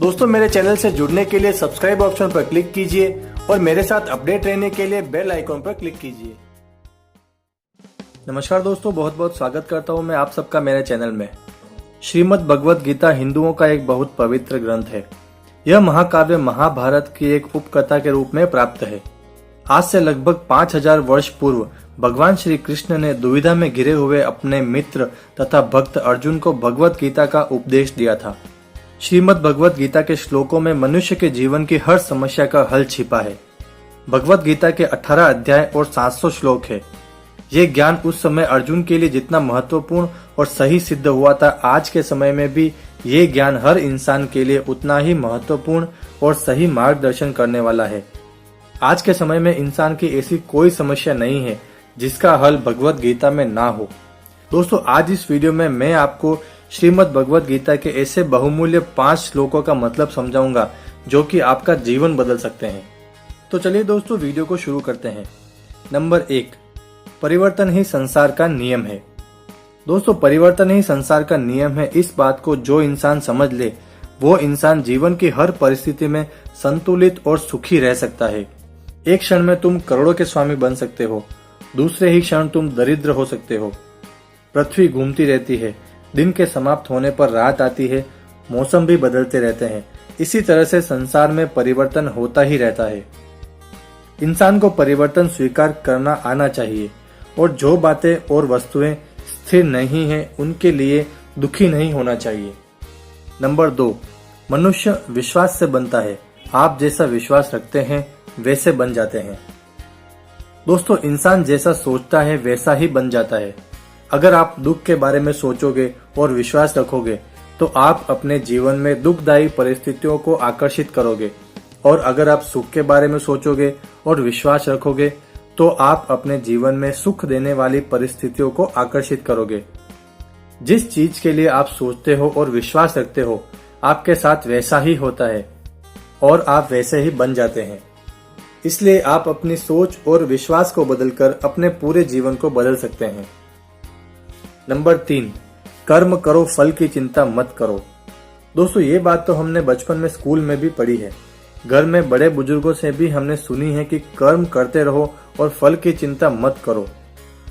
दोस्तों मेरे चैनल से जुड़ने के लिए सब्सक्राइब ऑप्शन पर क्लिक कीजिए और मेरे साथ अपडेट रहने के लिए बेल आइकॉन पर क्लिक कीजिए। नमस्कार दोस्तों, बहुत बहुत स्वागत करता हूं मैं आप सबका मेरे चैनल में। श्रीमद् भगवत गीता हिंदुओं का एक बहुत पवित्र ग्रंथ है। यह महाकाव्य महाभारत की एक उपकथा के रूप में प्राप्त है। आज से लगभग 5000 वर्ष पूर्व भगवान श्री कृष्ण ने दुविधा में घिरे हुए अपने मित्र तथा भक्त अर्जुन को भगवत गीता का उपदेश दिया था। श्रीमद् भगवत गीता के श्लोकों में मनुष्य के जीवन की हर समस्या का हल छिपा है। भगवत गीता के 18 अध्याय और 700 श्लोक है। ये ज्ञान उस समय अर्जुन के लिए जितना महत्वपूर्ण और सही सिद्ध हुआ था, आज के समय में भी ये ज्ञान हर इंसान के लिए उतना ही महत्वपूर्ण और सही मार्गदर्शन करने वाला है। आज के समय में इंसान की ऐसी कोई समस्या नहीं है जिसका हल भगवत गीता में ना हो। दोस्तों आज इस वीडियो में मैं आपको श्रीमद् भगवत गीता के ऐसे बहुमूल्य 5 श्लोकों का मतलब समझाऊंगा जो कि आपका जीवन बदल सकते हैं। तो चलिए दोस्तों वीडियो को शुरू करते हैं। नंबर 1, परिवर्तन ही संसार का नियम है। दोस्तों परिवर्तन ही संसार का नियम है। इस बात को जो इंसान समझ ले वो इंसान जीवन की हर परिस्थिति में संतुलित और सुखी रह सकता है। एक क्षण में तुम करोड़ों के स्वामी बन सकते हो, दूसरे ही क्षण तुम दरिद्र हो सकते हो। पृथ्वी घूमती रहती है, दिन के समाप्त होने पर रात आती है, मौसम भी बदलते रहते हैं। इसी तरह से संसार में परिवर्तन होता ही रहता है। इंसान को परिवर्तन स्वीकार करना आना चाहिए और जो बातें और वस्तुएं स्थिर नहीं हैं उनके लिए दुखी नहीं होना चाहिए। नंबर 2, मनुष्य विश्वास से बनता है। आप जैसा विश्वास रखते हैं वैसे बन जाते हैं। दोस्तों इंसान जैसा सोचता है वैसा ही बन जाता है। अगर आप दुख के बारे में सोचोगे और विश्वास रखोगे तो आप अपने जीवन में दुखदायी परिस्थितियों को आकर्षित करोगे, और अगर आप सुख के बारे में सोचोगे और विश्वास रखोगे तो आप अपने जीवन में सुख देने वाली परिस्थितियों को आकर्षित करोगे। जिस चीज के लिए आप सोचते हो और विश्वास रखते हो आपके साथ वैसा ही होता है और आप वैसे ही बन जाते हैं। इसलिए आप अपनी सोच और विश्वास को बदलकर अपने पूरे जीवन को बदल सकते हैं। नंबर 3, कर्म करो फल की चिंता मत करो। दोस्तों ये बात तो हमने बचपन में स्कूल में भी पढ़ी है। घर में बड़े बुजुर्गों से भी हमने सुनी है कि कर्म करते रहो और फल की चिंता मत करो।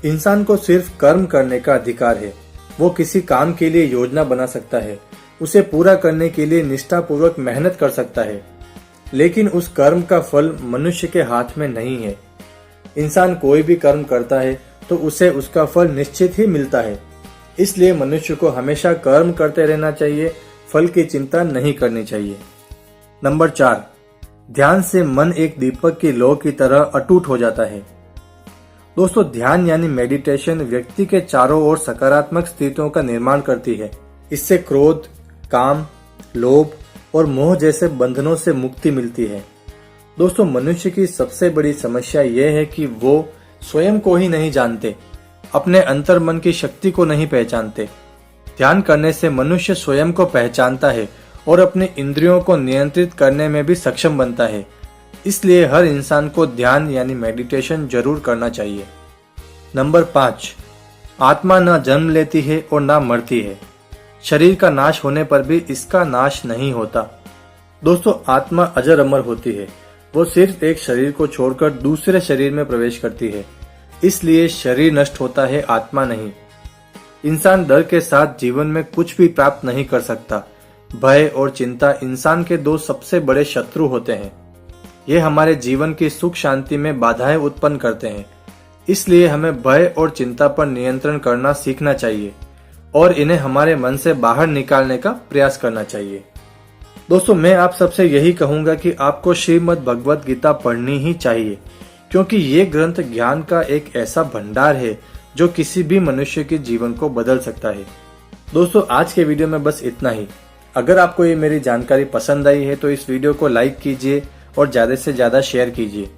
इंसान को सिर्फ कर्म करने का अधिकार है। वो किसी काम के लिए योजना बना सकता है, उसे पूरा करने के लिए निष्ठापूर्वक मेहनत कर सकता है, लेकिन उस कर्म का फल मनुष्य के हाथ में नहीं है। इंसान कोई भी कर्म करता है तो उसे उसका फल निश्चित ही मिलता है। इसलिए मनुष्य को हमेशा कर्म करते रहना चाहिए, फल की चिंता नहीं करनी चाहिए। नंबर 4, ध्यान से मन एक दीपक की लौ की तरह अटूट हो जाता है। दोस्तों ध्यान यानी मेडिटेशन व्यक्ति के चारों ओर सकारात्मक स्थितियों का निर्माण करती है। इससे क्रोध, काम, लोभ और मोह जैसे बंधनों से मुक्ति मिलती है। दोस्तों मनुष्य की सबसे बड़ी समस्या यह है कि वो स्वयं को ही नहीं जानते, अपने अंतर मन की शक्ति को नहीं पहचानते। ध्यान करने से मनुष्य स्वयं को पहचानता है और अपने इंद्रियों को नियंत्रित करने में भी सक्षम बनता है। इसलिए हर इंसान को ध्यान यानी मेडिटेशन जरूर करना चाहिए। नंबर 5, आत्मा न जन्म लेती है और न मरती है। शरीर का नाश होने पर भी इसका नाश नहीं होता। दोस्तों आत्मा अजर अमर होती है। वो सिर्फ एक शरीर को छोड़कर दूसरे शरीर में प्रवेश करती है। इसलिए शरीर नष्ट होता है, आत्मा नहीं। इंसान डर के साथ जीवन में कुछ भी प्राप्त नहीं कर सकता। भय और चिंता इंसान के 2 सबसे बड़े शत्रु होते हैं। ये हमारे जीवन की सुख शांति में बाधाएं उत्पन्न करते हैं। इसलिए हमें भय और चिंता पर नियंत्रण करना सीखना चाहिए और इन्हें हमारे मन से बाहर निकालने का प्रयास करना चाहिए। दोस्तों मैं आप सबसे यही कहूंगा कि आपको श्रीमद् भगवत गीता पढ़नी ही चाहिए, क्योंकि ये ग्रंथ ज्ञान का एक ऐसा भंडार है जो किसी भी मनुष्य के जीवन को बदल सकता है। दोस्तों आज के वीडियो में बस इतना ही। अगर आपको ये मेरी जानकारी पसंद आई है तो इस वीडियो को लाइक कीजिए और ज्यादा से ज्यादा शेयर कीजिए।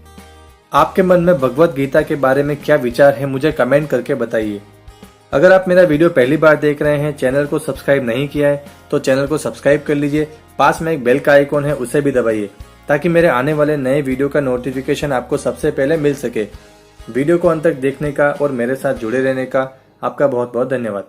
आपके मन में भगवत गीता के बारे में क्या विचार है मुझे कमेंट करके बताइए। अगर आप मेरा वीडियो पहली बार देख रहे हैं, चैनल को सब्सक्राइब नहीं किया है तो चैनल को सब्सक्राइब कर लीजिए। पास में एक बेल का आइकॉन है, उसे भी दबाइए ताकि मेरे आने वाले नए वीडियो का नोटिफिकेशन आपको सबसे पहले मिल सके। वीडियो को अंत तक देखने का और मेरे साथ जुड़े रहने का आपका बहुत बहुत धन्यवाद।